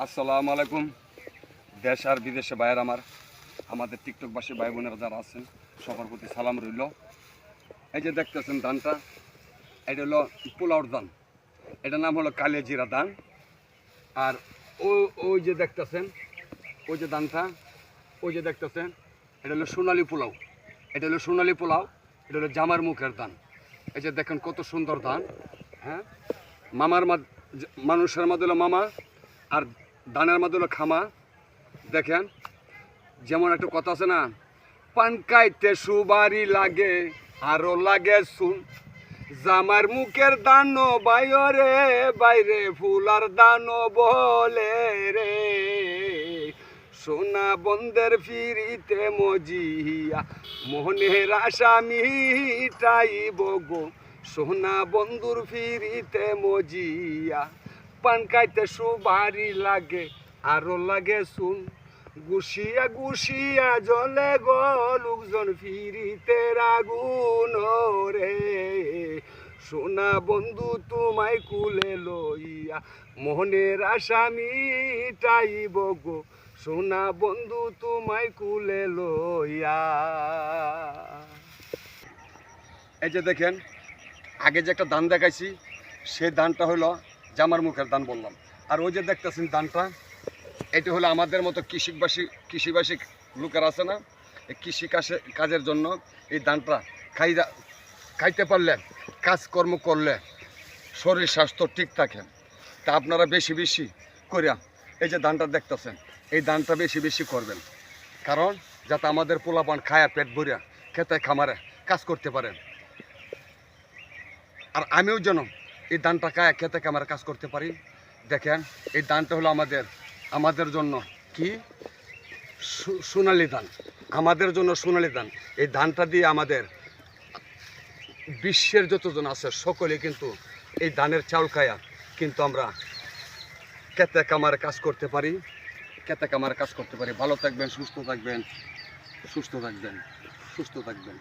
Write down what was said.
আসসালামু আলাইকুম। দেশ আর বিদেশে ভাইয়ের আমাদের টিকটকবাসী ভাই বোনেরা যারা আছেন সবার প্রতি সালাম রইল। এই যে দেখতেছেন ধানটা, এটা হলো পোলাওর ধান, এটার নাম হলো কালিয়া জিরা ধান। আর ওই যে দেখতেছেন ওই যে ধানটা, ওই যে দেখতেছেন এটা হলো সোনালি পোলাও, এটা হলো সোনালি পোলাও, এটা হলো জামার মুখের ধান। এই যে দেখেন কত সুন্দর ধান। হ্যাঁ, মানুষের মধ্যে হলো মামা আর ধানের মধ্যে হলো খামা। দেখেন যেমন একটা কথা আছে না, পান খাইতে সুবারি লাগে আরো লাগে শুন, জামার মুখের দানো বাইরে বাইরে ফুলার দানো বলে রে, সোনা বন্ধের ফিরিতে মজিয়া মোহনের আশা মিটাইব গো, সোনা বন্ধুর ফিরিতে মজিয়া, পান খাইতে সুবারি লাগে আরো লাগে শুন, গুছিয়া গুছিয়া জলে গো লোকজন ফিরিতে আগুন রে, সোনা বন্ধু তোমায় কুলে লইয়া মোহনের আশা মিটাইব গো, সোনা বন্ধু তোমায় কুলে লইয়া। এই যে দেখেন আগে যে একটা ধান দেখাইছি, সেই ধানটা হলো জামার মুখের ধান বললাম। আর ওই যে দেখতেছেন ধানটা, এটা হলো আমাদের মতো কৃষিবাসী লোকের আছে না, এই কৃষি কাজের জন্য এই ধানটা খাইতে পারলে, কাজকর্ম করলে শরীর স্বাস্থ্য ঠিক থাকে। তা আপনারা বেশি বেশি করিয়া এই যে ধানটা দেখতেছেন, এই ধানটা বেশি বেশি করবেন, কারণ যাতে আমাদের পোলাপান খায়া পেট ভরিয়া খেতে খামারে কাজ করতে পারেন। আর আমিও যেন এই ধানটা খায়া খেতে খামারে কাজ করতে পারি। দেখেন এই ধানটা হলো আমাদের জন্য কি সোনালি ধান, আমাদের জন্য সোনালি ধান। এই ধানটা দিয়ে আমাদের বিশ্বের যতজন আছে সকলে কিন্তু এই ধানের চাউল খায়া কিন্তু আমরা খেতে খামারে কাজ করতে পারি, খেতে খামারে কাজ করতে পারি। ভালো থাকবেন, সুস্থ থাকবেন, সুস্থ থাকবেন, সুস্থ থাকবেন।